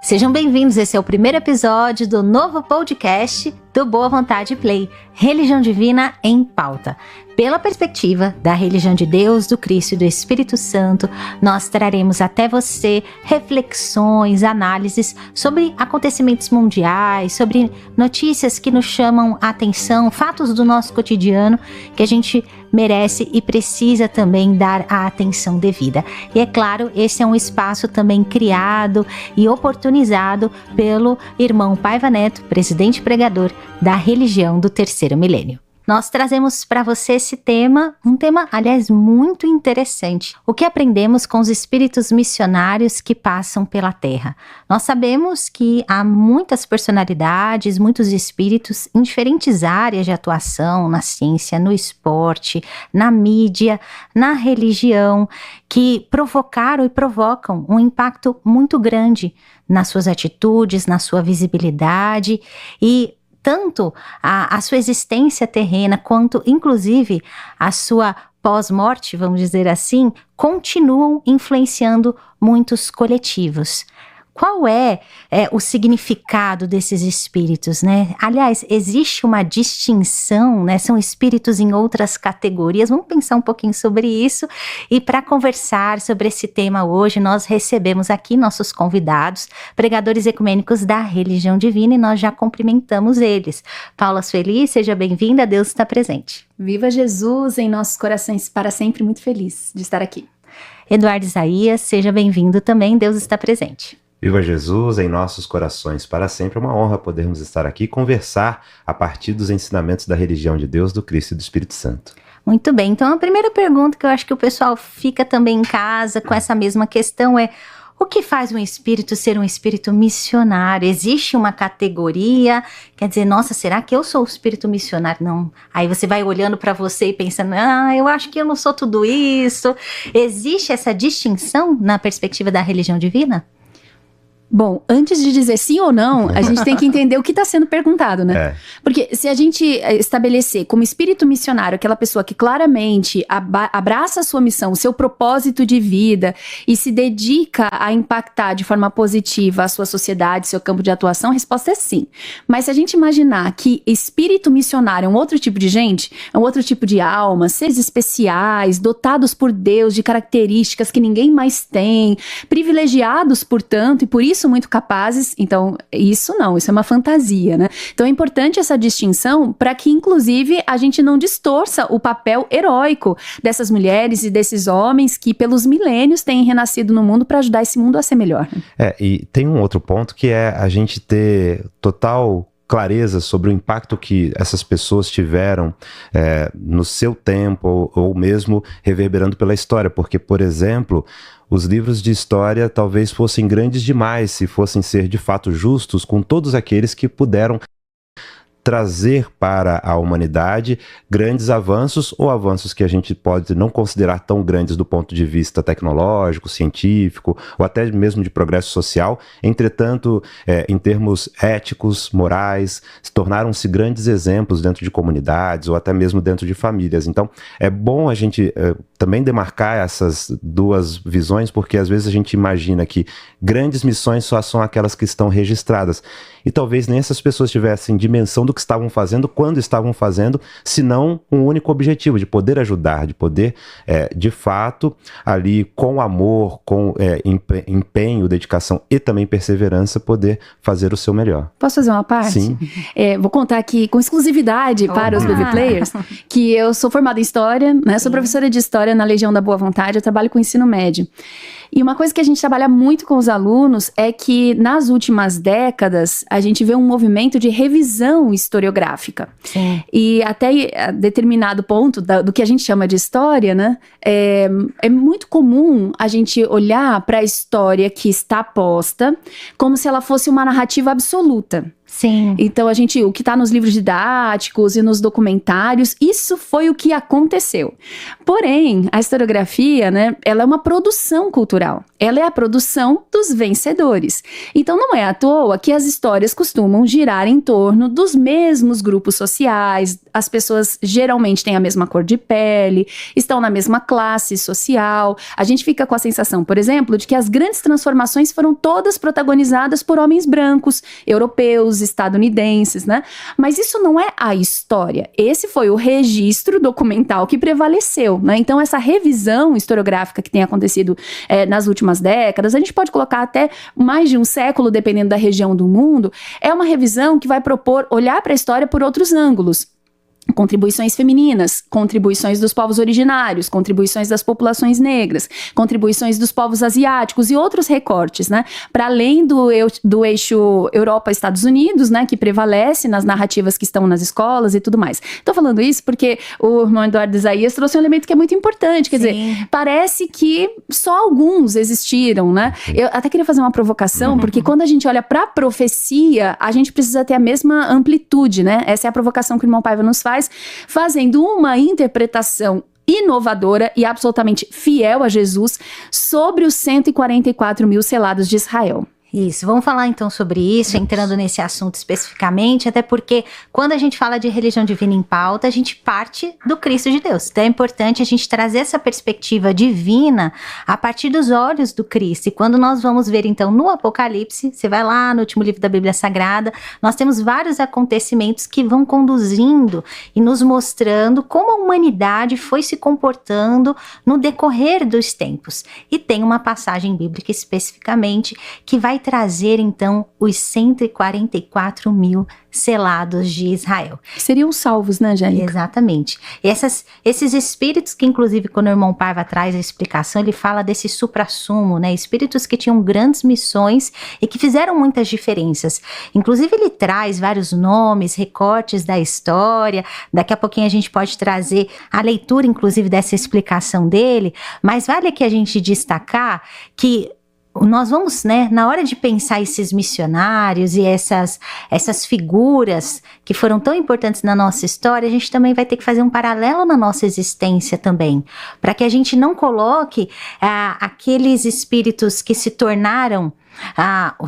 Sejam bem-vindos, esse é o primeiro episódio do novo podcast do Boa Vontade Play, Religião Divina em Pauta. Pela perspectiva da religião de Deus, do Cristo e do Espírito Santo, nós traremos até você reflexões, análises sobre acontecimentos mundiais, sobre notícias que nos chamam a atenção, fatos do nosso cotidiano que a gente merece e precisa também dar a atenção devida. E é claro, esse é um espaço também criado e oportunizado pelo irmão Paiva Neto, presidente pregador da religião do terceiro milênio. Nós trazemos para você esse tema, um tema, aliás, muito interessante. O que aprendemos com os espíritos missionários que passam pela Terra? Nós sabemos que há muitas personalidades, muitos espíritos em diferentes áreas de atuação, na ciência, no esporte, na mídia, na religião, que provocaram e provocam um impacto muito grande nas suas atitudes, na sua visibilidade e tanto a sua existência terrena, quanto inclusive a sua pós-morte, vamos dizer assim, continuam influenciando muitos coletivos. Qual é o significado desses espíritos, né? Aliás, existe uma distinção, né? São espíritos em outras categorias. Vamos pensar um pouquinho sobre isso. E para conversar sobre esse tema hoje, nós recebemos aqui nossos convidados, pregadores ecumênicos da religião divina, e nós já cumprimentamos eles. Paula Sueli, seja bem-vinda, Deus está presente. Viva Jesus em nossos corações, para sempre muito feliz de estar aqui. Eduardo Isaías, seja bem-vindo também, Deus está presente. Viva Jesus em nossos corações, para sempre. É uma honra podermos estar aqui e conversar a partir dos ensinamentos da religião de Deus, do Cristo e do Espírito Santo. Muito bem, então a primeira pergunta que eu acho que o pessoal fica também em casa com essa mesma questão é: o que faz um espírito ser um espírito missionário? Existe uma categoria? Quer dizer, nossa, será que eu sou o espírito missionário? Não. Aí você vai olhando para você e pensando, eu acho que eu não sou tudo isso. Existe essa distinção na perspectiva da religião divina? Bom, antes de dizer sim ou não, a gente tem que entender o que está sendo perguntado, né? Porque se a gente estabelecer como espírito missionário aquela pessoa que claramente abraça a sua missão, o seu propósito de vida e se dedica a impactar de forma positiva a sua sociedade, seu campo de atuação, a resposta é sim. Mas se a gente imaginar que espírito missionário é um outro tipo de gente, é um outro tipo de alma, seres especiais, dotados por Deus de características que ninguém mais tem, privilegiados, portanto, e por isso muito capazes, então isso é uma fantasia, né? Então é importante essa distinção para que inclusive a gente não distorça o papel heróico dessas mulheres e desses homens que pelos milênios têm renascido no mundo para ajudar esse mundo a ser melhor. E tem um outro ponto que é a gente ter total clareza sobre o impacto que essas pessoas tiveram no seu tempo ou mesmo reverberando pela história, porque, por exemplo, os livros de história talvez fossem grandes demais se fossem ser de fato justos com todos aqueles que puderam trazer para a humanidade grandes avanços ou avanços que a gente pode não considerar tão grandes do ponto de vista tecnológico, científico ou até mesmo de progresso social. Entretanto, em termos éticos, morais, tornaram-se grandes exemplos dentro de comunidades ou até mesmo dentro de famílias. Então, é bom a gente também demarcar essas duas visões, porque às vezes a gente imagina que grandes missões só são aquelas que estão registradas. E talvez nem essas pessoas tivessem dimensão do que estavam fazendo, quando estavam fazendo, senão um único objetivo, de poder ajudar, de poder, de fato, ali com amor, com empenho, dedicação e também perseverança, poder fazer o seu melhor. Posso fazer uma parte? Sim. Vou contar aqui com exclusividade para os Baby Players, que eu sou formada em História, né? Sou professora de História na Legião da Boa Vontade, eu trabalho com ensino médio. E uma coisa que a gente trabalha muito com os alunos é que nas últimas décadas a gente vê um movimento de revisão historiográfica. Sim. E até a determinado ponto do que a gente chama de história, né? É muito comum a gente olhar para a história que está posta como se ela fosse uma narrativa absoluta. Sim. Então, o que está nos livros didáticos e nos documentários, isso foi o que aconteceu. Porém, a historiografia, né, ela é uma produção cultural. Ela é a produção dos vencedores. Então, não é à toa que as histórias costumam girar em torno dos mesmos grupos sociais, as pessoas geralmente têm a mesma cor de pele, estão na mesma classe social. A gente fica com a sensação, por exemplo, de que as grandes transformações foram todas protagonizadas por homens brancos, europeus, estadunidenses, né? Mas isso não é a história. Esse foi o registro documental que prevaleceu, né? Então, essa revisão historiográfica que tem acontecido nas últimas décadas, a gente pode colocar até mais de um século, dependendo da região do mundo, é uma revisão que vai propor olhar para a história por outros ângulos. Contribuições femininas, contribuições dos povos originários, contribuições das populações negras, contribuições dos povos asiáticos e outros recortes, né? Para além do eixo Europa-Estados Unidos, né? Que prevalece nas narrativas que estão nas escolas e tudo mais. Tô falando isso porque o irmão Eduardo Isaías trouxe um elemento que é muito importante, quer dizer, parece que só alguns existiram, né? Eu até queria fazer uma provocação, porque quando a gente olha para a profecia, a gente precisa ter a mesma amplitude, né? Essa é a provocação que o irmão Paiva nos faz, fazendo uma interpretação inovadora e absolutamente fiel a Jesus sobre os 144 mil selados de Israel. Isso, vamos falar então sobre isso, entrando nesse assunto especificamente, até porque quando a gente fala de religião divina em pauta, a gente parte do Cristo de Deus. Então é importante a gente trazer essa perspectiva divina a partir dos olhos do Cristo. E quando nós vamos ver então no Apocalipse, você vai lá no último livro da Bíblia Sagrada, nós temos vários acontecimentos que vão conduzindo e nos mostrando como a humanidade foi se comportando no decorrer dos tempos. E tem uma passagem bíblica especificamente que vai trazer, então, os 144 mil selados de Israel. Seriam salvos, né, Angélica? Exatamente. Esses espíritos que, inclusive, quando o irmão Paiva traz a explicação, ele fala desse suprassumo, né? Espíritos que tinham grandes missões e que fizeram muitas diferenças. Inclusive, ele traz vários nomes, recortes da história. Daqui a pouquinho a gente pode trazer a leitura, inclusive, dessa explicação dele. Mas vale aqui a gente destacar que nós vamos, né, na hora de pensar esses missionários e essas figuras que foram tão importantes na nossa história, a gente também vai ter que fazer um paralelo na nossa existência também, para que a gente não coloque aqueles espíritos que se tornaram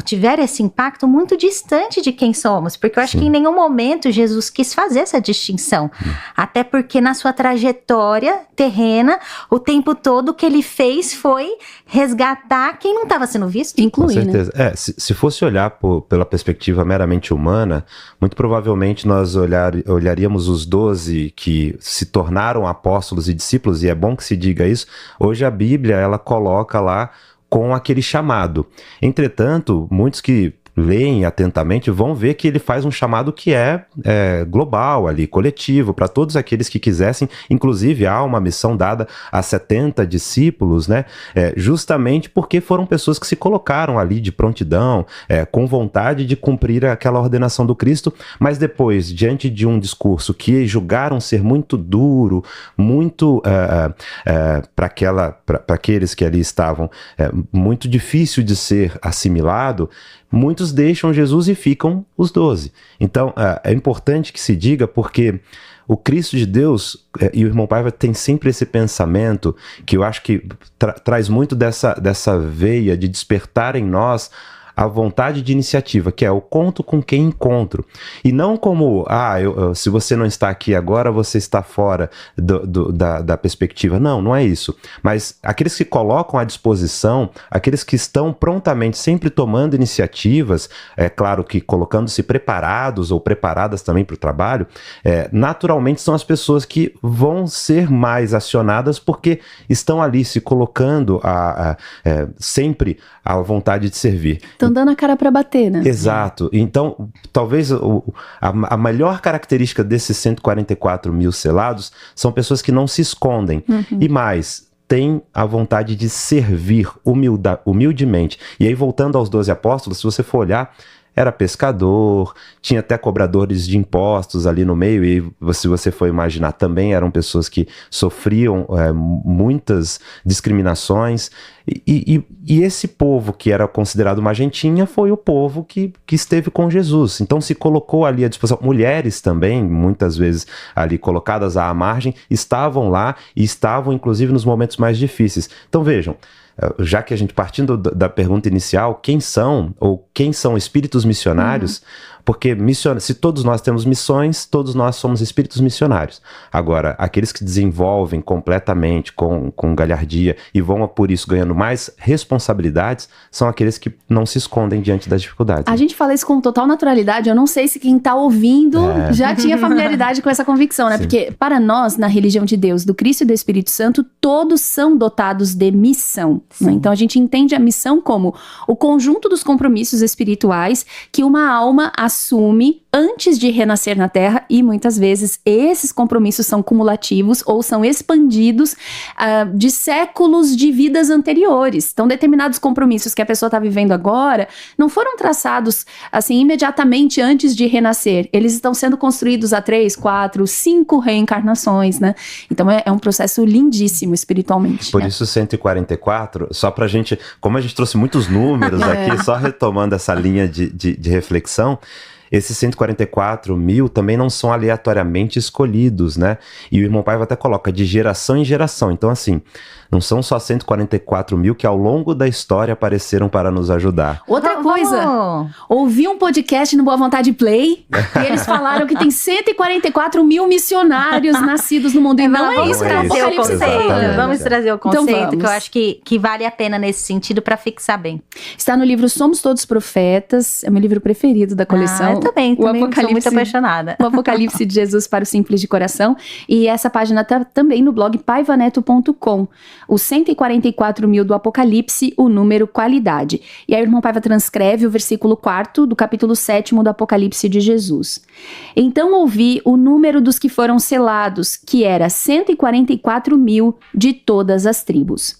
tiveram esse impacto muito distante de quem somos, porque eu acho que em nenhum momento Jesus quis fazer essa distinção, até porque na sua trajetória terrena, o tempo todo o que ele fez foi resgatar quem não estava sendo visto, incluir, com certeza, né? Se fosse olhar pela perspectiva meramente humana, muito provavelmente nós olharíamos os 12 que se tornaram apóstolos e discípulos, e é bom que se diga isso. Hoje a Bíblia, ela coloca lá com aquele chamado. Entretanto, muitos que leem atentamente vão ver que ele faz um chamado que é global ali, coletivo, para todos aqueles que quisessem. Inclusive há uma missão dada a 70 discípulos, né? Justamente porque foram pessoas que se colocaram ali de prontidão, com vontade de cumprir aquela ordenação do Cristo, mas depois, diante de um discurso que julgaram ser muito duro, muito para aqueles que ali estavam, muito difícil de ser assimilado, muitos deixam Jesus e ficam os 12. Então, é importante que se diga, porque o Cristo de Deus, e o irmão Paiva tem sempre esse pensamento, que eu acho que traz muito dessa veia de despertar em nós a vontade de iniciativa, que é eu conto com quem encontro. E não como, se você não está aqui agora, você está fora da perspectiva. Não é isso. Mas aqueles que colocam à disposição, aqueles que estão prontamente sempre tomando iniciativas, é claro que colocando-se preparados ou preparadas também para o trabalho, naturalmente são as pessoas que vão ser mais acionadas, porque estão ali se colocando sempre à vontade de servir. Estão dando a cara para bater, né? Exato. Então, talvez a melhor característica desses 144 mil selados são pessoas que não se escondem. E mais, têm a vontade de servir humildemente. E aí, voltando aos 12 apóstolos, se você for olhar, era pescador, tinha até cobradores de impostos ali no meio, e se você for imaginar, também eram pessoas que sofriam muitas discriminações. E esse povo que era considerado uma gentinha foi o povo que esteve com Jesus. Então se colocou ali à disposição. Mulheres também, muitas vezes ali colocadas à margem, estavam lá e estavam inclusive nos momentos mais difíceis. Então vejam, já que a gente partindo da pergunta inicial, quem são espíritos missionários? Porque se todos nós temos missões, todos nós somos espíritos missionários. Agora, aqueles que desenvolvem completamente, com galhardia, e vão por isso ganhando mais responsabilidades, são aqueles que não se escondem diante das dificuldades. A gente fala isso com total naturalidade. Eu não sei se quem tá ouvindo já tinha familiaridade com essa convicção, né? Sim. Porque para nós, na religião de Deus, do Cristo e do Espírito Santo, todos são dotados de missão. Né? Então a gente entende a missão como o conjunto dos compromissos espirituais que uma alma assume antes de renascer na Terra, e muitas vezes esses compromissos são cumulativos ou são expandidos de séculos de vidas anteriores. Então, determinados compromissos que a pessoa está vivendo agora não foram traçados assim imediatamente antes de renascer. Eles estão sendo construídos há 3, 4, 5 reencarnações, né? Então, é um processo lindíssimo espiritualmente. Por isso, 144, só pra gente, como a gente trouxe muitos números aqui, só retomando essa linha de reflexão, esses 144 mil também não são aleatoriamente escolhidos, né? E o irmão Paiva até coloca de geração em geração. Então, assim, não são só 144 mil que ao longo da história apareceram para nos ajudar. Outra coisa, ouvi um podcast no Boa Vontade Play e eles falaram que tem 144 mil missionários nascidos no mundo. E não é isso, Vamos trazer o conceito, que eu acho que vale a pena nesse sentido para fixar bem. Está no livro Somos Todos Profetas, é meu livro preferido da coleção. Eu também sou muito apaixonada. O Apocalipse de Jesus para o Simples de Coração. E essa página está também no blog paivaneto.com. Os 144 mil do Apocalipse, o número qualidade. E aí o irmão Paiva transcreve o versículo 4º do capítulo 7º do Apocalipse de Jesus. Então ouvi o número dos que foram selados, que era 144 mil de todas as tribos.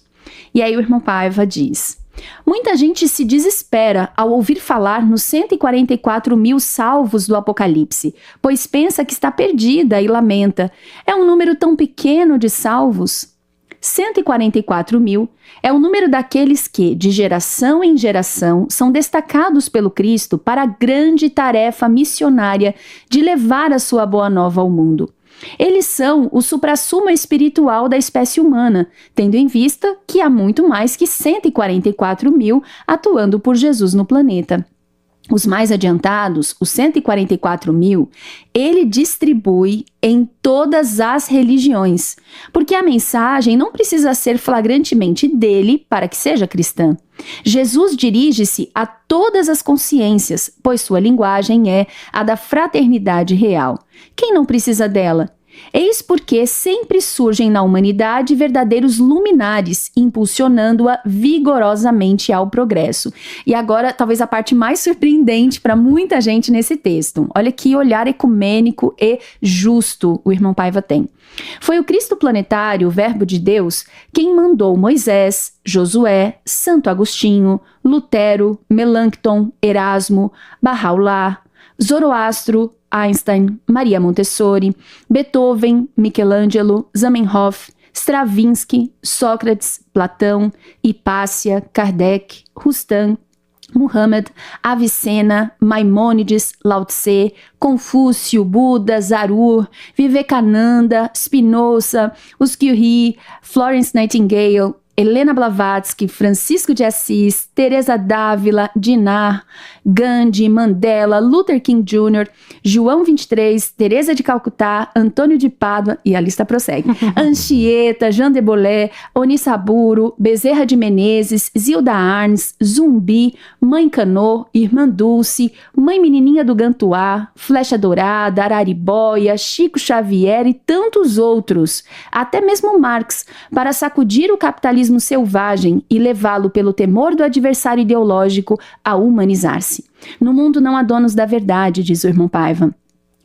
E aí o irmão Paiva diz: muita gente se desespera ao ouvir falar nos 144 mil salvos do Apocalipse, pois pensa que está perdida e lamenta. É um número tão pequeno de salvos? 144 mil é o número daqueles que, de geração em geração, são destacados pelo Cristo para a grande tarefa missionária de levar a sua boa nova ao mundo. Eles são o suprassumo espiritual da espécie humana, tendo em vista que há muito mais que 144 mil atuando por Jesus no planeta. Os mais adiantados, os 144 mil, ele distribui em todas as religiões, porque a mensagem não precisa ser flagrantemente dele para que seja cristã. Jesus dirige-se a todas as consciências, pois sua linguagem é a da fraternidade real. Quem não precisa dela? Eis porque sempre surgem na humanidade verdadeiros luminares, impulsionando-a vigorosamente ao progresso. E agora, talvez a parte mais surpreendente para muita gente nesse texto. Olha que olhar ecumênico e justo o irmão Paiva tem. Foi o Cristo planetário, o Verbo de Deus, quem mandou Moisés, Josué, Santo Agostinho, Lutero, Melancton, Erasmo, Bahá'u'lláh, Zoroastro, Einstein, Maria Montessori, Beethoven, Michelangelo, Zamenhof, Stravinsky, Sócrates, Platão, Hipácia, Kardec, Rustam, Muhammad, Avicena, Maimônides, Lao Tse, Confúcio, Buda, Zarur, Vivekananda, Spinoza, os Curie, Florence Nightingale, Helena Blavatsky, Francisco de Assis, Teresa d'Ávila, Dinar, Gandhi, Mandela, Luther King Jr., João 23, Teresa de Calcutá, Antônio de Pádua, e a lista prossegue. Anchieta, Jean de Bolé, Onisaburo, Bezerra de Menezes, Zilda Arnes, Zumbi, Mãe Canô, Irmã Dulce, Mãe Menininha do Gantuá, Flecha Dourada, Araribóia, Chico Xavier e tantos outros. Até mesmo Marx, para sacudir o capitalismo selvagem e levá-lo pelo temor do adversário ideológico a humanizar-se. No mundo não há donos da verdade, diz o irmão Paiva.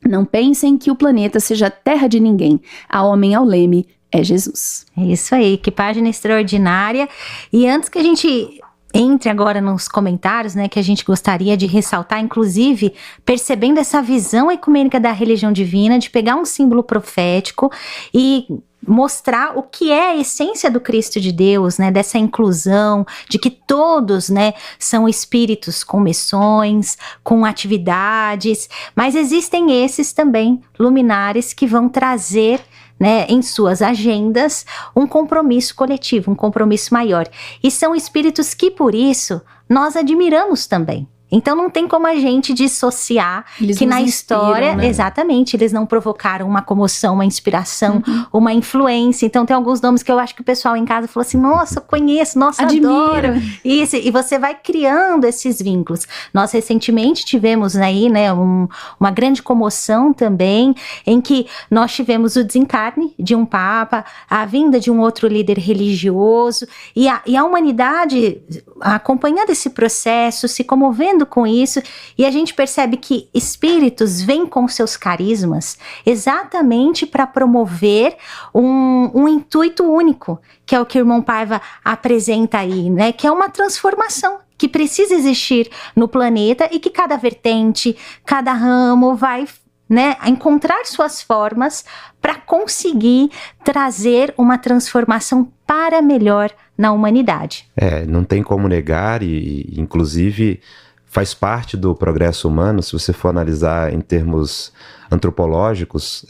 Não pensem que o planeta seja terra de ninguém. A homem ao leme é Jesus. É isso aí, que página extraordinária. E antes que a gente entre agora nos comentários, né, que a gente gostaria de ressaltar, inclusive percebendo essa visão ecumênica da religião divina, de pegar um símbolo profético e mostrar o que é a essência do Cristo de Deus, né, dessa inclusão, de que todos, né, são espíritos com missões, com atividades, mas existem esses também luminares que vão trazer, né, em suas agendas um compromisso coletivo, um compromisso maior. E são espíritos que, por isso, nós admiramos também. Então não tem como a gente dissociar eles que na história, inspiram, né? Exatamente, eles não provocaram uma comoção, uma inspiração, uma influência. Então tem alguns nomes que eu acho que o pessoal em casa falou assim, nossa, eu conheço, nossa, adoro. Isso, e você vai criando esses vínculos. Nós recentemente tivemos aí, né, uma grande comoção também, em que nós tivemos o desencarne de um papa, a vinda de um outro líder religioso, e a humanidade acompanhando esse processo, se comovendo com isso, e a gente percebe que espíritos vêm com seus carismas exatamente para promover um intuito único, que é o que o irmão Paiva apresenta aí, né? Que é uma transformação que precisa existir no planeta e que cada vertente, cada ramo vai, né, encontrar suas formas para conseguir trazer uma transformação para melhor na humanidade. Não tem como negar e inclusive faz parte do progresso humano. Se você for analisar em termos antropológicos,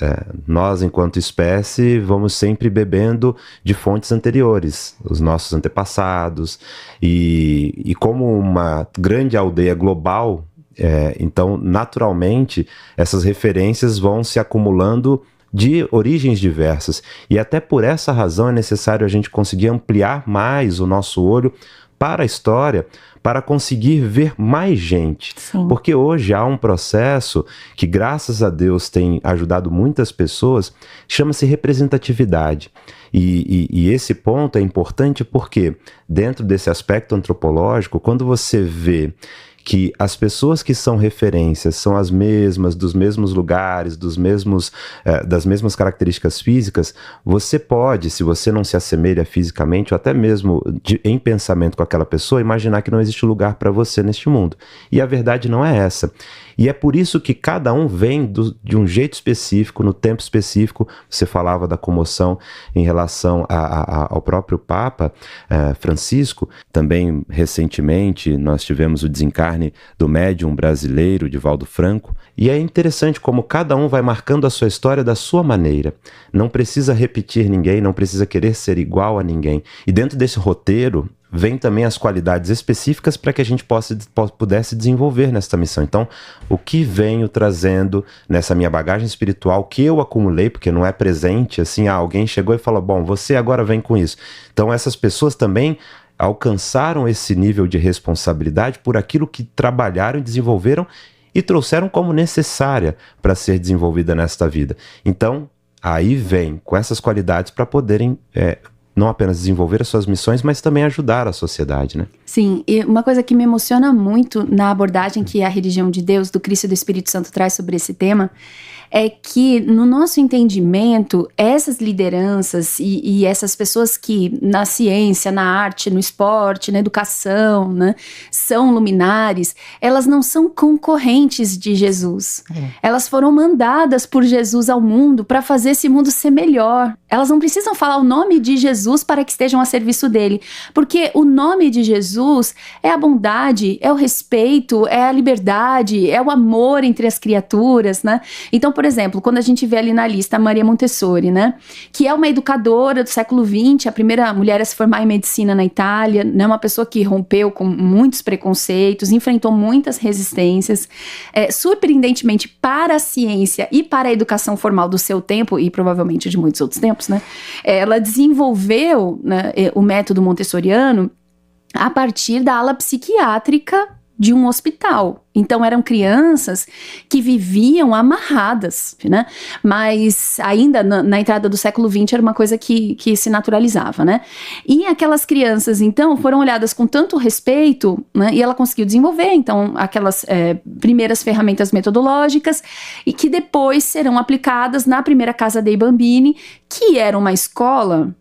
nós, enquanto espécie, vamos sempre bebendo de fontes anteriores, os nossos antepassados, e como uma grande aldeia global, então, naturalmente, essas referências vão se acumulando de origens diversas, e até por essa razão é necessário a gente conseguir ampliar mais o nosso olho para a história, para conseguir ver mais gente. Sim. Porque hoje há um processo que, graças a Deus, tem ajudado muitas pessoas, chama-se representatividade. E esse ponto é importante porque, dentro desse aspecto antropológico, quando você vê que as pessoas que são referências são as mesmas, dos mesmos lugares, das mesmas características físicas, você pode, se você não se assemelha fisicamente, ou até mesmo em pensamento com aquela pessoa, imaginar que não existe lugar para você neste mundo. E a verdade não é essa. E é por isso que cada um vem de um jeito específico, no tempo específico. Você falava da comoção em relação ao próprio Papa Francisco. Também, recentemente, nós tivemos o desencarne do médium brasileiro, Divaldo Franco. E é interessante como cada um vai marcando a sua história da sua maneira. Não precisa repetir ninguém, não precisa querer ser igual a ninguém. E dentro desse roteiro, vem também as qualidades específicas para que a gente pudesse desenvolver nesta missão. Então, o que venho trazendo nessa minha bagagem espiritual que eu acumulei, porque não é presente, assim, alguém chegou e falou, bom, você agora vem com isso. Então, essas pessoas também alcançaram esse nível de responsabilidade por aquilo que trabalharam e desenvolveram e trouxeram como necessária para ser desenvolvida nesta vida. Então, aí vem com essas qualidades para poderem não apenas desenvolver as suas missões, mas também ajudar a sociedade, né? Sim, e uma coisa que me emociona muito na abordagem que a religião de Deus, do Cristo e do Espírito Santo traz sobre esse tema, é que no nosso entendimento, essas lideranças e essas pessoas que na ciência, na arte, no esporte, na educação, né, são luminares, elas não são concorrentes de Jesus. Elas foram mandadas por Jesus ao mundo para fazer esse mundo ser melhor. Elas não precisam falar o nome de Jesus para que estejam a serviço dele, porque o nome de Jesus é a bondade, é o respeito, é a liberdade, é o amor entre as criaturas, né? Então, por exemplo, quando a gente vê ali na lista a Maria Montessori, né? Que é uma educadora do século XX, a primeira mulher a se formar em medicina na Itália, né? Uma pessoa que rompeu com muitos preconceitos, enfrentou muitas resistências, surpreendentemente para a ciência e para a educação formal do seu tempo, e provavelmente de muitos outros tempos, né? Ela desenvolveu, né, o método montessoriano a partir da ala psiquiátrica de um hospital. Então eram crianças que viviam amarradas, né? Mas ainda na entrada do século XX era uma coisa que se naturalizava, né? E aquelas crianças, então, foram olhadas com tanto respeito, né? E ela conseguiu desenvolver, então, aquelas primeiras ferramentas metodológicas e que depois serão aplicadas na primeira Casa dei Bambini, que era uma escola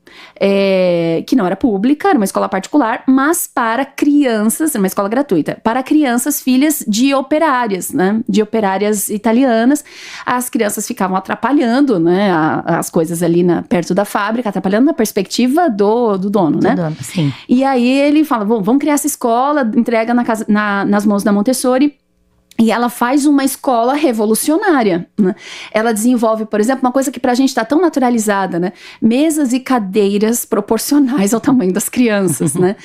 que não era pública, era uma escola particular, mas para crianças, uma escola gratuita, para crianças filhas de operárias, né, de operárias italianas. As crianças ficavam atrapalhando, né, as coisas ali perto da fábrica, atrapalhando na perspectiva do dono, né? Do dono, sim. E aí ele fala, vamos criar essa escola, entrega nas mãos da Montessori. E ela faz uma escola revolucionária, né? Ela desenvolve, por exemplo, uma coisa que pra gente está tão naturalizada, né? Mesas e cadeiras proporcionais ao tamanho das crianças, né?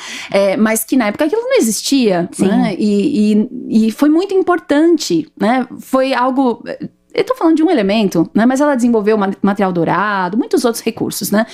Mas que na época aquilo não existia, né? E foi muito importante, né? Foi algo... Eu tô falando de um elemento, né? Mas ela desenvolveu material dourado, muitos outros recursos, né?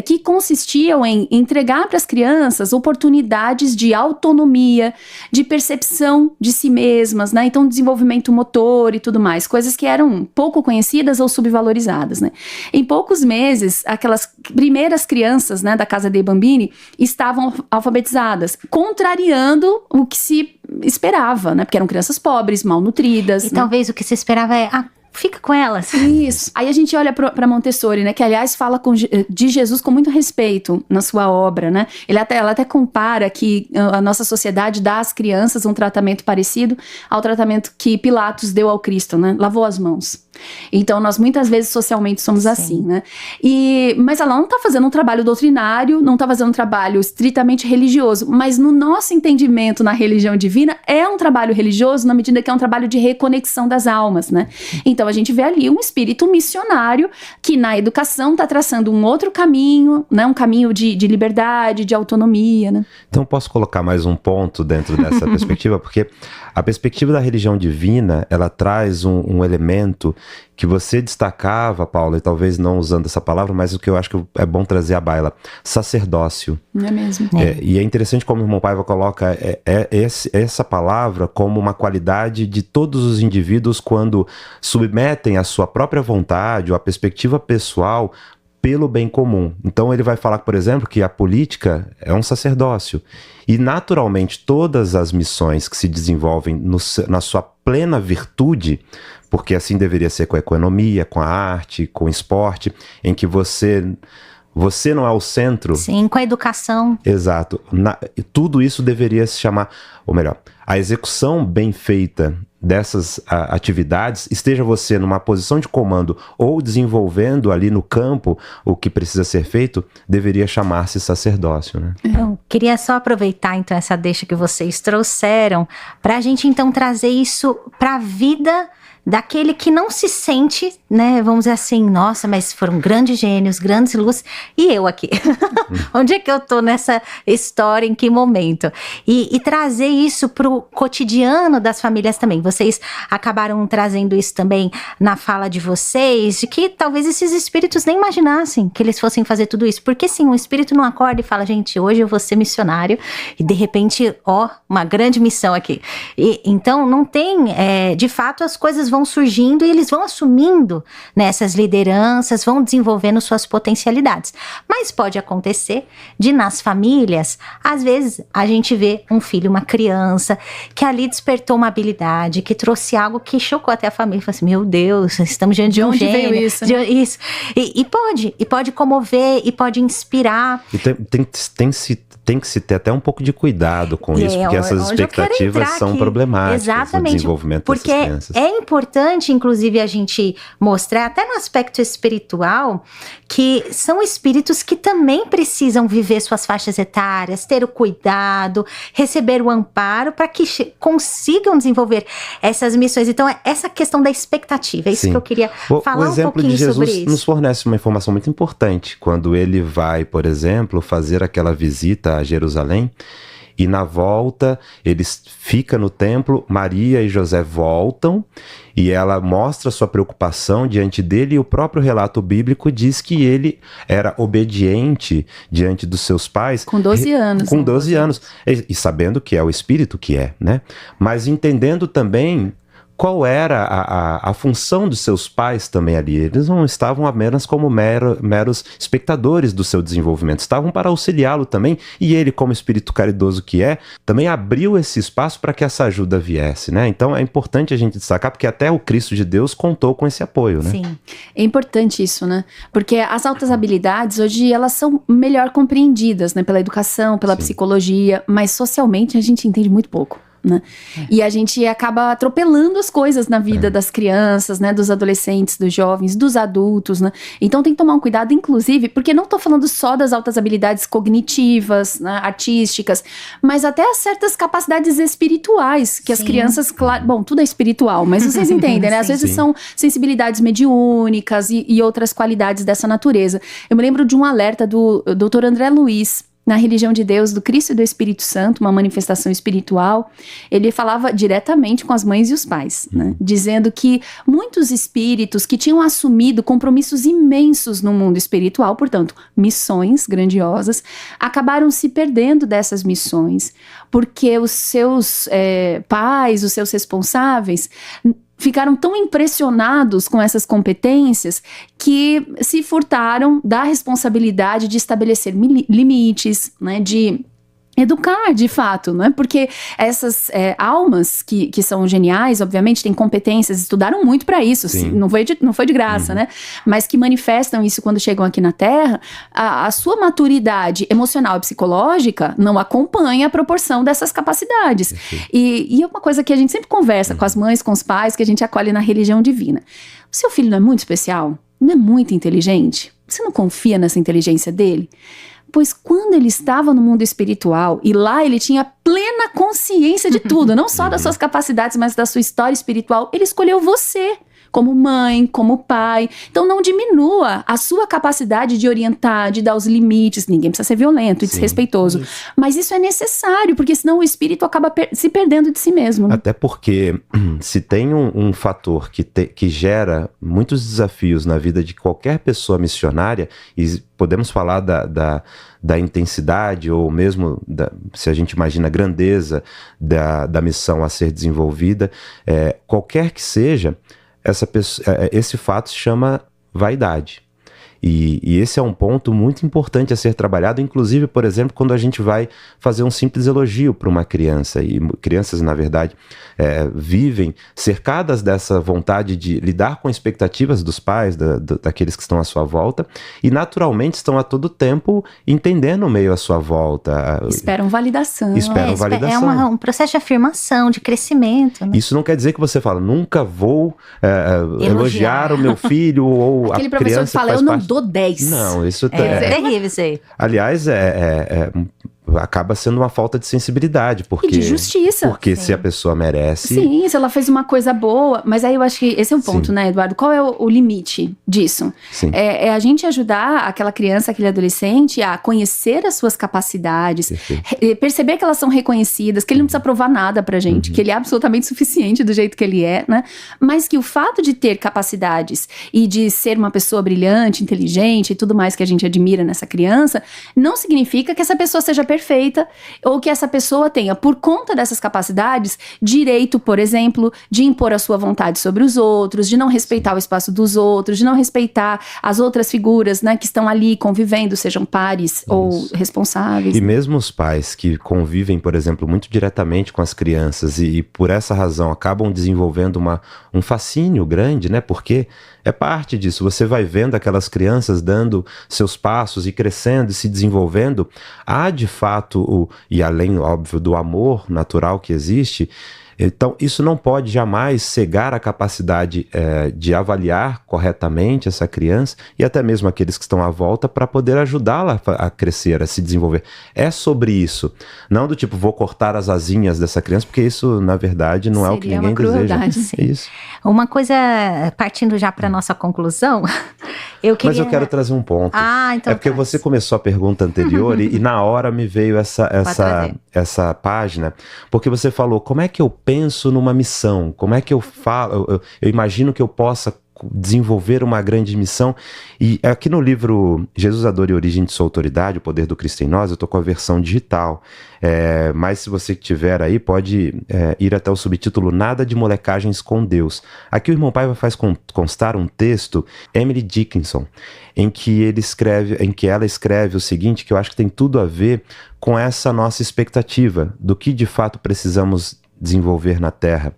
Que consistiam em entregar para as crianças oportunidades de autonomia, de percepção de si mesmas, né? Então, desenvolvimento motor e tudo mais, coisas que eram pouco conhecidas ou subvalorizadas, né? Em poucos meses, aquelas primeiras crianças, né, da Casa dei Bambini estavam alfabetizadas, contrariando o que se esperava, né? Porque eram crianças pobres, malnutridas. E talvez o que se esperava fica com elas. Isso. Aí a gente olha para Montessori, né? Que, aliás, fala de Jesus com muito respeito na sua obra, né? Ela até compara que a nossa sociedade dá às crianças um tratamento parecido ao tratamento que Pilatos deu ao Cristo, né? Lavou as mãos. Então, nós muitas vezes socialmente somos assim, né? Mas ela não está fazendo um trabalho doutrinário, não está fazendo um trabalho estritamente religioso, mas no nosso entendimento na religião divina, é um trabalho religioso na medida que é um trabalho de reconexão das almas, né? Então, a gente vê ali um espírito missionário que na educação está traçando um outro caminho, né? Um caminho de liberdade, de autonomia, né? Então, posso colocar mais um ponto dentro dessa perspectiva? Porque a perspectiva da religião divina, ela traz um elemento que você destacava, Paula, e talvez não usando essa palavra, mas o que eu acho que é bom trazer à baila, sacerdócio. Não é mesmo? E é interessante como o irmão Paiva coloca essa palavra como uma qualidade de todos os indivíduos quando submetem a sua própria vontade ou a perspectiva pessoal pelo bem comum. Então ele vai falar, por exemplo, que a política é um sacerdócio. E naturalmente todas as missões que se desenvolvem na sua plena virtude, porque assim deveria ser com a economia, com a arte, com o esporte, em que você não é o centro. Sim, com a educação. Exato. Tudo isso deveria se chamar, ou melhor, a execução bem feita dessas atividades, esteja você numa posição de comando ou desenvolvendo ali no campo o que precisa ser feito, deveria chamar-se sacerdócio, né? Eu queria só aproveitar então essa deixa que vocês trouxeram para a gente então trazer isso para a vida daquele que não se sente, né, vamos dizer assim, nossa, mas foram grandes gênios, grandes luzes, e eu aqui? Onde é que eu tô nessa história, em que momento? E trazer isso pro cotidiano das famílias também. Vocês acabaram trazendo isso também na fala de vocês, de que talvez esses espíritos nem imaginassem que eles fossem fazer tudo isso, porque sim, o espírito não acorda e fala, gente, hoje eu vou ser missionário, e de repente, uma grande missão aqui. Então, não tem, de fato, as coisas vão surgindo e eles vão assumindo nessas lideranças, vão desenvolvendo suas potencialidades. Mas pode acontecer de nas famílias, às vezes a gente vê um filho, uma criança, que ali despertou uma habilidade, que trouxe algo que chocou até a família. Fala assim, meu Deus, estamos diante de um gênio. De onde veio isso? Né? Isso. E pode comover, e pode inspirar. E tem que se ter até um pouco de cuidado com isso, porque essas expectativas são problemáticas. Exatamente, no desenvolvimento porque dessas crianças. É importante, inclusive, a gente mostrar, até no aspecto espiritual, que são espíritos que também precisam viver suas faixas etárias, ter o cuidado, receber o amparo, para que consigam desenvolver essas missões. Então, essa questão da expectativa, é isso que eu queria falar um pouquinho sobre isso. O exemplo de Jesus nos fornece uma informação muito importante, quando ele vai, por exemplo, fazer aquela visita a Jerusalém, E na volta, eles ficam no templo, Maria e José voltam, e ela mostra sua preocupação diante dele, e o próprio relato bíblico diz que ele era obediente diante dos seus pais. Com 12 anos. Com 12 anos. E sabendo que é o Espírito que é, né? Mas entendendo também qual era a função dos seus pais também ali. Eles não estavam apenas como meros espectadores do seu desenvolvimento, estavam para auxiliá-lo também, e ele, como espírito caridoso que é, também abriu esse espaço para que essa ajuda viesse, né? Então é importante a gente destacar, porque até o Cristo de Deus contou com esse apoio, né? Sim, é importante isso, né? Porque as altas habilidades hoje, elas são melhor compreendidas, né? Pela educação, pela psicologia, mas socialmente a gente entende muito pouco. Né? E a gente acaba atropelando as coisas na vida das crianças, né? Dos adolescentes, dos jovens, dos adultos, né? Então tem que tomar um cuidado, inclusive, porque não tô falando só das altas habilidades cognitivas, né? Artísticas, mas até certas capacidades espirituais que as crianças, bom, tudo é espiritual, mas vocês entendem, né? Às vezes são sensibilidades mediúnicas e outras qualidades dessa natureza. Eu me lembro de um alerta do Dr. André Luiz, na Religião de Deus, do Cristo e do Espírito Santo, uma manifestação espiritual. Ele falava diretamente com as mães e os pais, né? Dizendo que muitos espíritos que tinham assumido compromissos imensos no mundo espiritual, portanto, missões grandiosas, acabaram se perdendo dessas missões, porque os seus pais, os seus responsáveis, ficaram tão impressionados com essas competências que se furtaram da responsabilidade de estabelecer limites, né, de educar, de fato, não é? Porque essas almas que são geniais, obviamente, têm competências, estudaram muito para isso, não foi de graça, né? Mas que manifestam isso quando chegam aqui na Terra, a sua maturidade emocional e psicológica não acompanha a proporção dessas capacidades. E é uma coisa que a gente sempre conversa com as mães, com os pais, que a gente acolhe na religião divina. O seu filho não é muito especial? Não é muito inteligente? Você não confia nessa inteligência dele? Pois quando ele estava no mundo espiritual, e lá ele tinha plena consciência de tudo, não só das suas capacidades, mas da sua história espiritual, ele escolheu você como mãe, como pai. Então não diminua a sua capacidade de orientar, de dar os limites. Ninguém precisa ser violento e desrespeitoso. Mas isso é necessário, porque senão o espírito acaba se perdendo de si mesmo. Né? Até porque se tem um fator que gera muitos desafios na vida de qualquer pessoa missionária, e podemos falar da intensidade, ou mesmo, se a gente imagina a grandeza da missão a ser desenvolvida, qualquer que seja, esse fato se chama vaidade. E esse é um ponto muito importante a ser trabalhado, inclusive, por exemplo, quando a gente vai fazer um simples elogio para uma criança. E crianças, na verdade, vivem cercadas dessa vontade de lidar com expectativas dos pais, daqueles que estão à sua volta, e naturalmente estão a todo tempo entendendo o meio à sua volta. Esperam validação. É um processo de afirmação, de crescimento. Né? Isso não quer dizer que você fala, nunca vou elogiar o meu filho ou aquele a criança professor que fala, eu não dou 10. Não, isso é terrível isso aí. Aliás, acaba sendo uma falta de sensibilidade, porque, e de justiça. Porque se a pessoa merece... Sim, se ela fez uma coisa boa, mas aí eu acho que esse é um ponto, né, Eduardo? Qual é o limite disso? É a gente ajudar aquela criança, aquele adolescente a conhecer as suas capacidades, perceber que elas são reconhecidas, que ele não precisa provar nada pra gente, que ele é absolutamente suficiente do jeito que ele é, né? Mas que o fato de ter capacidades e de ser uma pessoa brilhante, inteligente e tudo mais que a gente admira nessa criança, não significa que essa pessoa seja perfeita, ou que essa pessoa tenha, por conta dessas capacidades, direito, por exemplo, de impor a sua vontade sobre os outros, de não respeitar o espaço dos outros, de não respeitar as outras figuras, né, que estão ali convivendo, sejam pares ou responsáveis. E mesmo os pais que convivem, por exemplo, muito diretamente com as crianças e por essa razão acabam desenvolvendo um fascínio grande, né, porque é parte disso, você vai vendo aquelas crianças dando seus passos e crescendo e se desenvolvendo. Há de fato, e além, óbvio, do amor natural que existe, então isso não pode jamais cegar a capacidade de avaliar corretamente essa criança e até mesmo aqueles que estão à volta para poder ajudá-la a crescer, a se desenvolver. É sobre isso, não do tipo, vou cortar as asinhas dessa criança, porque isso na verdade não é o que ninguém deseja. Sim. Isso. Uma coisa, partindo já para nossa conclusão, Mas eu quero trazer um ponto. Então é porque você começou a pergunta anterior e na hora me veio essa página, porque você falou, como é que eu penso numa missão? Como é que eu falo? Eu imagino que eu possa desenvolver uma grande missão. E aqui no livro Jesus, a Dor e a Origem de Sua Autoridade, O Poder do Cristo em Nós, eu estou com a versão digital. Mas se você tiver aí, pode ir até o subtítulo Nada de Molecagens com Deus. Aqui o irmão Paiva faz constar um texto, Emily Dickinson, em que ela escreve o seguinte, que eu acho que tem tudo a ver com essa nossa expectativa do que de fato precisamos desenvolver na Terra.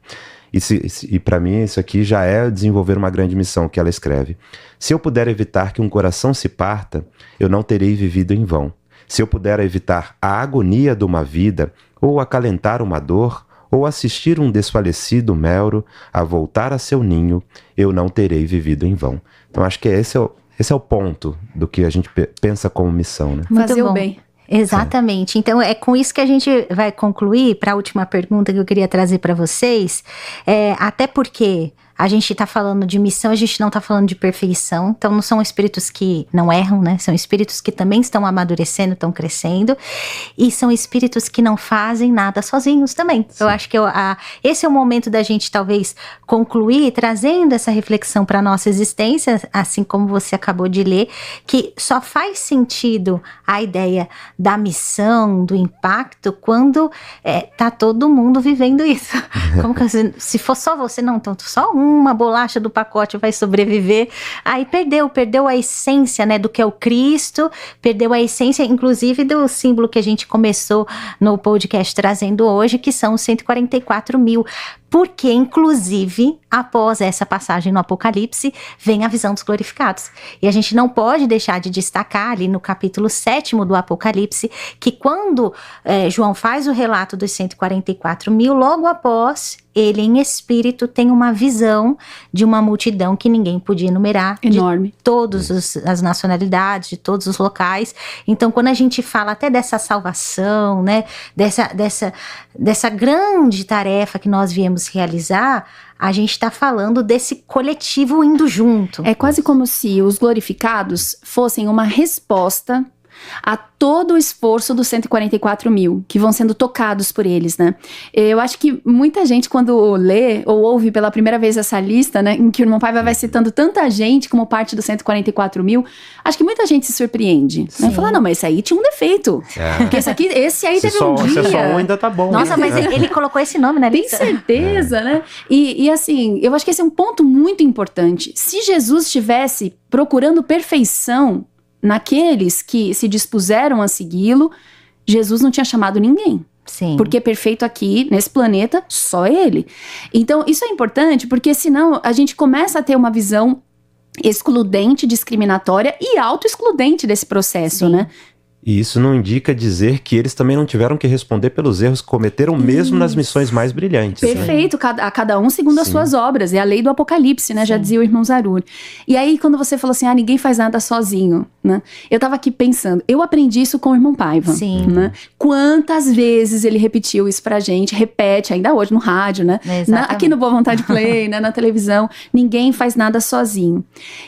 E para mim isso aqui já é desenvolver uma grande missão, que ela escreve. Se eu puder evitar que um coração se parta, eu não terei vivido em vão. Se eu puder evitar a agonia de uma vida, ou acalentar uma dor, ou assistir um desfalecido melro a voltar a seu ninho, eu não terei vivido em vão. Então acho que esse é o ponto do que a gente pensa como missão, né? Fazer o bem. Exatamente. Então é com isso que a gente vai concluir para a última pergunta que eu queria trazer para vocês, até porque a gente está falando de missão, a gente não está falando de perfeição, então não são espíritos que não erram, né? São espíritos que também estão amadurecendo, estão crescendo, e são espíritos que não fazem nada sozinhos também. Sim. Eu acho que esse é o momento da gente talvez concluir trazendo essa reflexão para a nossa existência, assim como você acabou de ler, que só faz sentido a ideia da missão, do impacto, quando tá todo mundo vivendo isso. Como que se for só você, não, então só uma bolacha do pacote vai sobreviver, aí perdeu a essência, né, do que é o Cristo, perdeu a essência, inclusive, do símbolo que a gente começou no podcast trazendo hoje, que são os 144 mil, porque, inclusive, após essa passagem no Apocalipse, vem a visão dos glorificados. E a gente não pode deixar de destacar ali no capítulo 7º do Apocalipse, que quando João faz o relato dos 144 mil, logo após, ele em espírito tem uma visão de uma multidão que ninguém podia enumerar. Enorme. De todas as nacionalidades, de todos os locais. Então, quando a gente fala até dessa salvação, né, dessa grande tarefa que nós viemos realizar, a gente está falando desse coletivo indo junto. É quase como se os glorificados fossem uma resposta a todo o esforço dos 144 mil, que vão sendo tocados por eles, né? Eu acho que muita gente, quando lê ou ouve pela primeira vez essa lista, né, em que o irmão Paiva vai citando tanta gente como parte dos 144 mil, acho que muita gente se surpreende. Né? Fala, não, mas esse aí tinha um defeito. Porque esse aí teve um dia. Se só um ainda tá bom. Nossa, mas ele colocou esse nome na lista. Tem certeza, né? E assim, eu acho que esse é um ponto muito importante. Se Jesus estivesse procurando perfeição naqueles que se dispuseram a segui-lo, Jesus não tinha chamado ninguém. Sim. Porque perfeito aqui, nesse planeta, só ele. Então, isso é importante, porque senão a gente começa a ter uma visão excludente, discriminatória e auto-excludente desse processo, né? E isso não indica dizer que eles também não tiveram que responder pelos erros que cometeram mesmo nas missões mais brilhantes. Perfeito, né? A cada um segundo as suas obras. É a lei do Apocalipse, né? Sim. Já dizia o irmão Zarur. E aí, quando você falou assim, ninguém faz nada sozinho, né? Eu tava aqui pensando, eu aprendi isso com o irmão Paiva. Sim. Né? Quantas vezes ele repetiu isso pra gente, repete ainda hoje no rádio, né? Aqui no Boa Vontade Play, né? Na televisão, ninguém faz nada sozinho.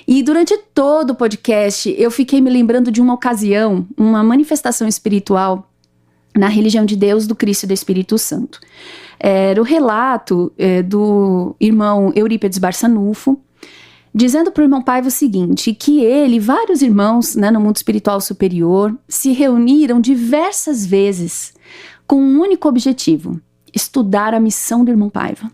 E durante todo o podcast, eu fiquei me lembrando de uma ocasião, uma manifestação espiritual na religião de Deus, do Cristo e do Espírito Santo. Era o relato do irmão Eurípides Barçanufo, dizendo para o irmão Paiva o seguinte, que ele e vários irmãos, né, no mundo espiritual superior, se reuniram diversas vezes com um único objetivo, estudar a missão do irmão Paiva.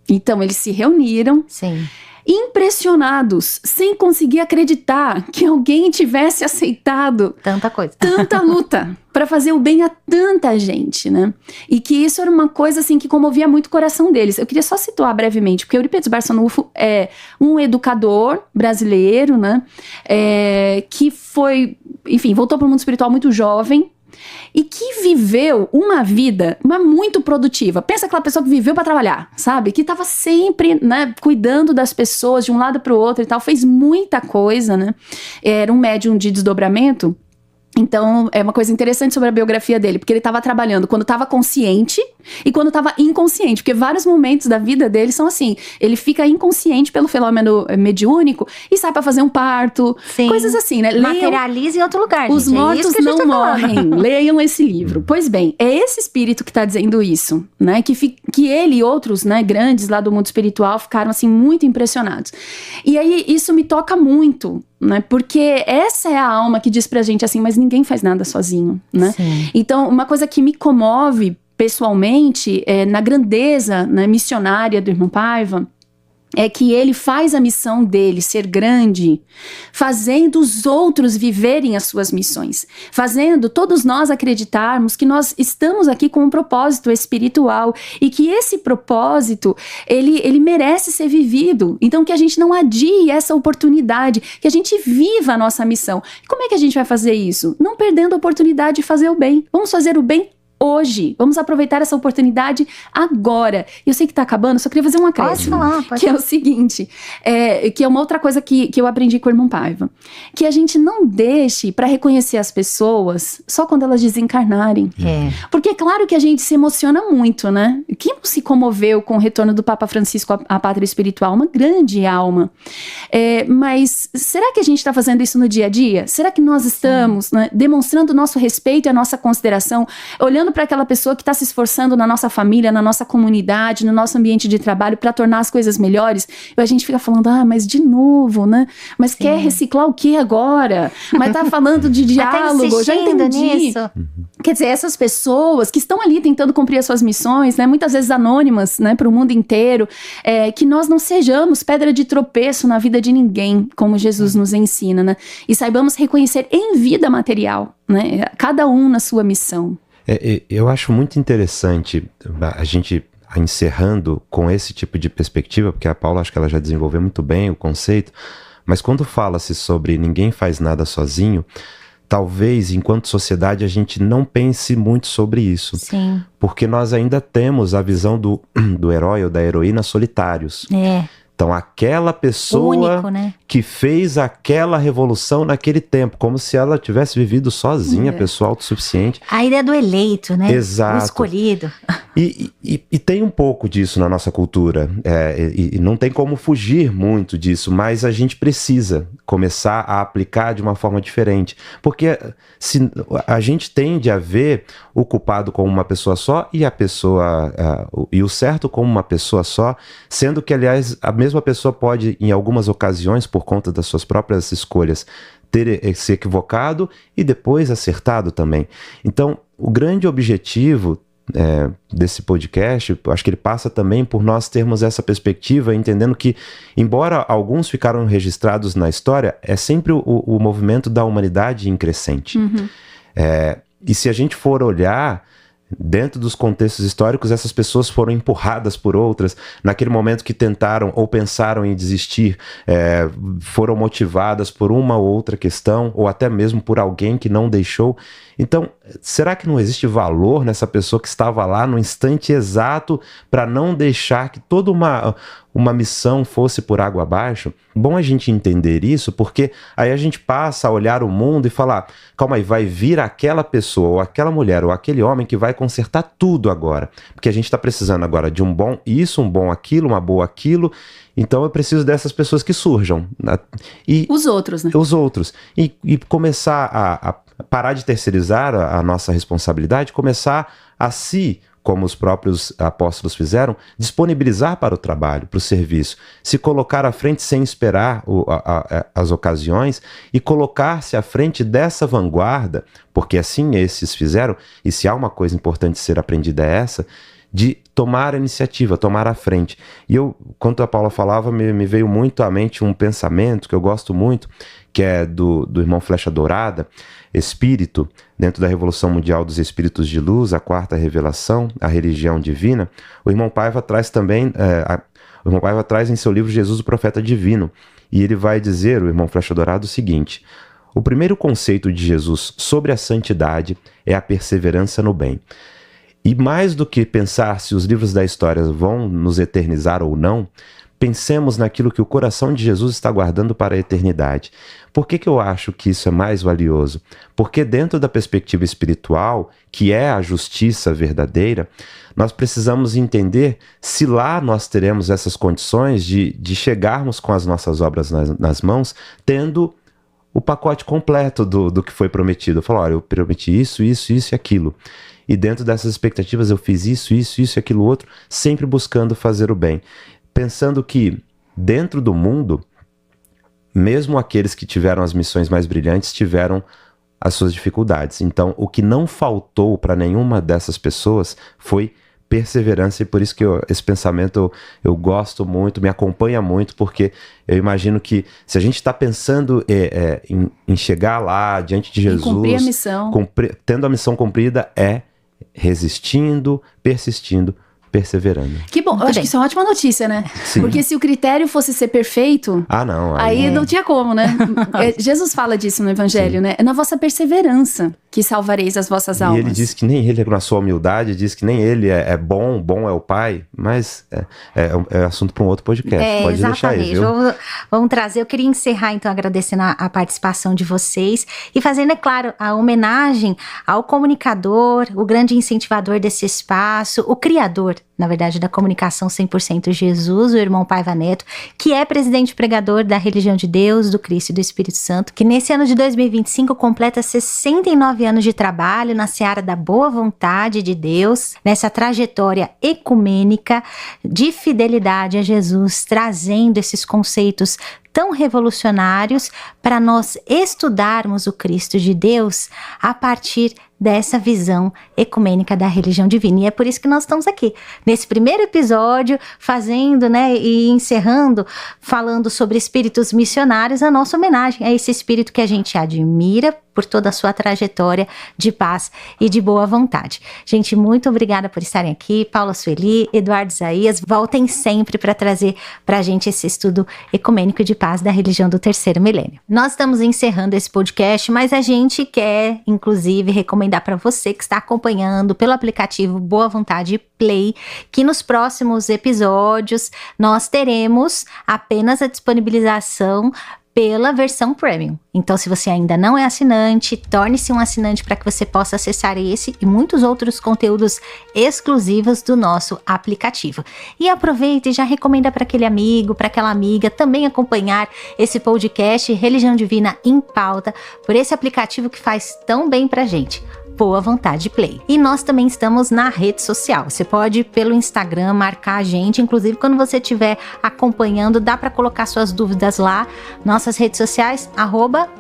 Então, eles se reuniram, sim, impressionados, sem conseguir acreditar que alguém tivesse aceitado tanta luta para fazer o bem a tanta gente, né? E que isso era uma coisa assim que comovia muito o coração deles. Eu queria só situar brevemente, porque Eurípides Barçanufo é um educador brasileiro, né? Que foi, enfim, voltou para o mundo espiritual muito jovem, e que viveu uma vida muito produtiva. Pensa aquela pessoa que viveu para trabalhar, sabe? Que estava sempre, né, cuidando das pessoas de um lado para o outro e tal. Fez muita coisa, né? Era um médium de desdobramento. Então, é uma coisa interessante sobre a biografia dele, porque ele estava trabalhando quando estava consciente e quando estava inconsciente, porque vários momentos da vida dele são assim, ele fica inconsciente pelo fenômeno mediúnico e sai para fazer um parto, Sim. Coisas assim, né? Materializa em outro lugar, Os gente. mortos não morrem. Leiam esse livro. Pois bem, é esse espírito que está dizendo isso, né? Que ele e outros, né, grandes lá do mundo espiritual ficaram assim muito impressionados. E aí isso me toca muito, né? Porque essa é a alma que diz pra gente assim, mas ninguém faz nada sozinho, né? Sim. Então, uma coisa que me comove pessoalmente, na grandeza, né, missionária do irmão Paiva, é que ele faz a missão dele ser grande, fazendo os outros viverem as suas missões, fazendo todos nós acreditarmos que nós estamos aqui com um propósito espiritual e que esse propósito, ele merece ser vivido. Então, que a gente não adie essa oportunidade, que a gente viva a nossa missão. E como é que a gente vai fazer isso? Não perdendo a oportunidade de fazer o bem. Vamos fazer o bem hoje. Vamos aproveitar essa oportunidade agora. Eu sei que tá acabando, só queria fazer um acréscimo. Pode falar, pode que é o seguinte, que é uma outra coisa que eu aprendi com o irmão Paiva. Que a gente não deixe para reconhecer as pessoas só quando elas desencarnarem. Porque é claro que a gente se emociona muito, né? Quem não se comoveu com o retorno do Papa Francisco à pátria espiritual? Uma grande alma. Mas será que a gente está fazendo isso no dia a dia? Será que nós estamos, né, demonstrando o nosso respeito e a nossa consideração, olhando para aquela pessoa que está se esforçando na nossa família, na nossa comunidade, no nosso ambiente de trabalho para tornar as coisas melhores? E a gente fica falando, mas de novo, né? Mas Sim. Quer reciclar o que agora? Mas tá falando de diálogo, já entendi. Nisso. Quer dizer, essas pessoas que estão ali tentando cumprir as suas missões, né? Muitas vezes anônimas, né? Para o mundo inteiro, que nós não sejamos pedra de tropeço na vida de ninguém, como Jesus nos ensina, né? E saibamos reconhecer em vida material, né? Cada um na sua missão. Eu acho muito interessante a gente encerrando com esse tipo de perspectiva, porque a Paula, acho que ela já desenvolveu muito bem o conceito, mas quando fala-se sobre ninguém faz nada sozinho, talvez, enquanto sociedade, a gente não pense muito sobre isso. Sim. Porque nós ainda temos a visão do herói ou da heroína solitários. Então, aquela pessoa único, né? Que fez aquela revolução naquele tempo, como se ela tivesse vivido sozinha, pessoa autossuficiente. A ideia do eleito, né? Exato. O escolhido. E tem um pouco disso na nossa cultura, e não tem como fugir muito disso, mas a gente precisa começar a aplicar de uma forma diferente, porque se a gente tende a ver o culpado como uma pessoa só e e o certo como uma pessoa só, sendo que, aliás, a mesma pessoa pode, em algumas ocasiões, por conta das suas próprias escolhas, ter se equivocado e depois acertado também. Então, o grande objetivo desse podcast, acho que ele passa também por nós termos essa perspectiva, entendendo que, embora alguns ficaram registrados na história, é sempre o movimento da humanidade em crescente. E se a gente for olhar dentro dos contextos históricos, essas pessoas foram empurradas por outras, naquele momento que tentaram ou pensaram em desistir, foram motivadas por uma ou outra questão, ou até mesmo por alguém que não deixou. Então, será que não existe valor nessa pessoa que estava lá no instante exato para não deixar que toda uma missão fosse por água abaixo? Bom a gente entender isso, porque aí a gente passa a olhar o mundo e falar, calma aí, vai vir aquela pessoa, ou aquela mulher, ou aquele homem que vai consertar tudo agora, porque a gente está precisando agora de um bom isso, um bom aquilo, uma boa aquilo, então eu preciso dessas pessoas que surjam. E os outros, né? Os outros. E começar a parar de terceirizar a nossa responsabilidade, começar a se, como os próprios apóstolos fizeram, disponibilizar para o trabalho, para o serviço, se colocar à frente sem esperar as ocasiões e colocar-se à frente dessa vanguarda, porque assim esses fizeram, e se há uma coisa importante ser aprendida é essa, de tomar a iniciativa, tomar a frente. E eu, quando a Paula falava, me veio muito à mente um pensamento que eu gosto muito, que é do irmão Flecha Dourada, Espírito, dentro da Revolução Mundial dos Espíritos de Luz, a quarta revelação, a religião divina. O irmão Paiva traz também, o irmão Paiva traz em seu livro Jesus, o Profeta Divino, e ele vai dizer, o irmão Flecha Dourada, o seguinte: o primeiro conceito de Jesus sobre a santidade é a perseverança no bem. E mais do que pensar se os livros da história vão nos eternizar ou não, pensemos naquilo que o coração de Jesus está guardando para a eternidade. Por que eu acho que isso é mais valioso? Porque dentro da perspectiva espiritual, que é a justiça verdadeira, nós precisamos entender se lá nós teremos essas condições de chegarmos com as nossas obras nas mãos, tendo o pacote completo do que foi prometido. Eu falo, olha, eu prometi isso, isso, isso e aquilo. E dentro dessas expectativas eu fiz isso, isso, isso e aquilo outro, sempre buscando fazer o bem. Pensando que dentro do mundo, mesmo aqueles que tiveram as missões mais brilhantes tiveram as suas dificuldades. Então, o que não faltou para nenhuma dessas pessoas foi perseverança, e por isso que esse pensamento eu gosto muito, me acompanha muito, porque eu imagino que se a gente está pensando em chegar lá diante de Jesus, cumprir a missão, tendo a missão cumprida, resistindo, persistindo, perseverando. Que bom, eu acho que isso é uma ótima notícia, né? Sim. Porque se o critério fosse ser perfeito, não, aí não tinha como, né? Jesus fala disso no Evangelho, né? É na vossa perseverança que salvareis as vossas almas. E ele diz que nem ele, na sua humildade, diz que nem ele é bom é o Pai, mas é assunto para um outro podcast. Pode deixar aí, viu? Vamos trazer, eu queria encerrar então agradecendo a participação de vocês e fazendo, é claro, a homenagem ao comunicador, o grande incentivador desse espaço, o criador, na verdade, da comunicação 100% Jesus, o irmão Paiva Neto, que é presidente pregador da Religião de Deus, do Cristo e do Espírito Santo, que nesse ano de 2025 completa 69 anos de trabalho na seara da boa vontade de Deus, nessa trajetória ecumênica de fidelidade a Jesus, trazendo esses conceitos tão revolucionários para nós estudarmos o Cristo de Deus a partir dessa visão ecumênica da religião divina. E é por isso que nós estamos aqui, nesse primeiro episódio, fazendo, e encerrando, falando sobre espíritos missionários, a nossa homenagem a esse espírito que a gente admira por toda a sua trajetória de paz e de boa vontade. Gente, muito obrigada por estarem aqui. Paula Sueli, Eduardo Isaías, voltem sempre para trazer para a gente esse estudo ecumênico de paz da religião do terceiro milênio. Nós estamos encerrando esse podcast, mas a gente quer, inclusive, recomendar para você que está acompanhando pelo aplicativo Boa Vontade Play, que nos próximos episódios nós teremos apenas a disponibilização pela versão Premium. Então, se você ainda não é assinante, torne-se um assinante para que você possa acessar esse e muitos outros conteúdos exclusivos do nosso aplicativo. E aproveita e já recomenda para aquele amigo, para aquela amiga, também acompanhar esse podcast Religião Divina em Pauta, por esse aplicativo que faz tão bem pra gente. Boa Vontade Play. E nós também estamos na rede social. Você pode, pelo Instagram, marcar a gente. Inclusive, quando você estiver acompanhando, dá para colocar suas dúvidas lá. Nossas redes sociais,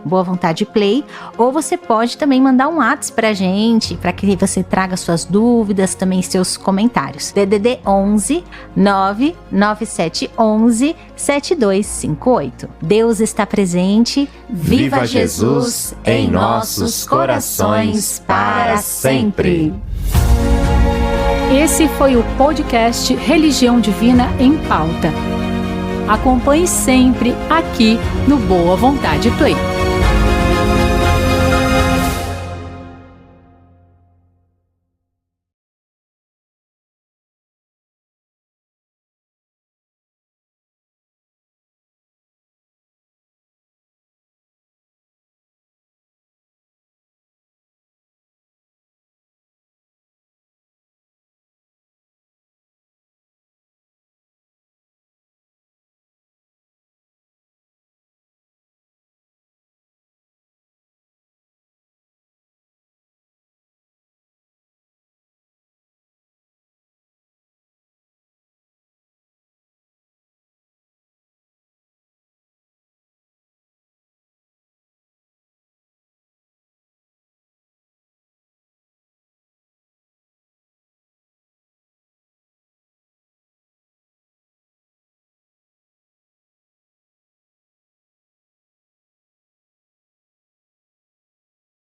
@Boa Vontade Play. Ou você pode também mandar um WhatsApp pra gente, para que você traga suas dúvidas, também seus comentários. DDD 11 99711 7258. Deus está presente. Viva Jesus em nossos corações para sempre. Esse foi o podcast Religião Divina em Pauta. Acompanhe sempre aqui no Boa Vontade Play.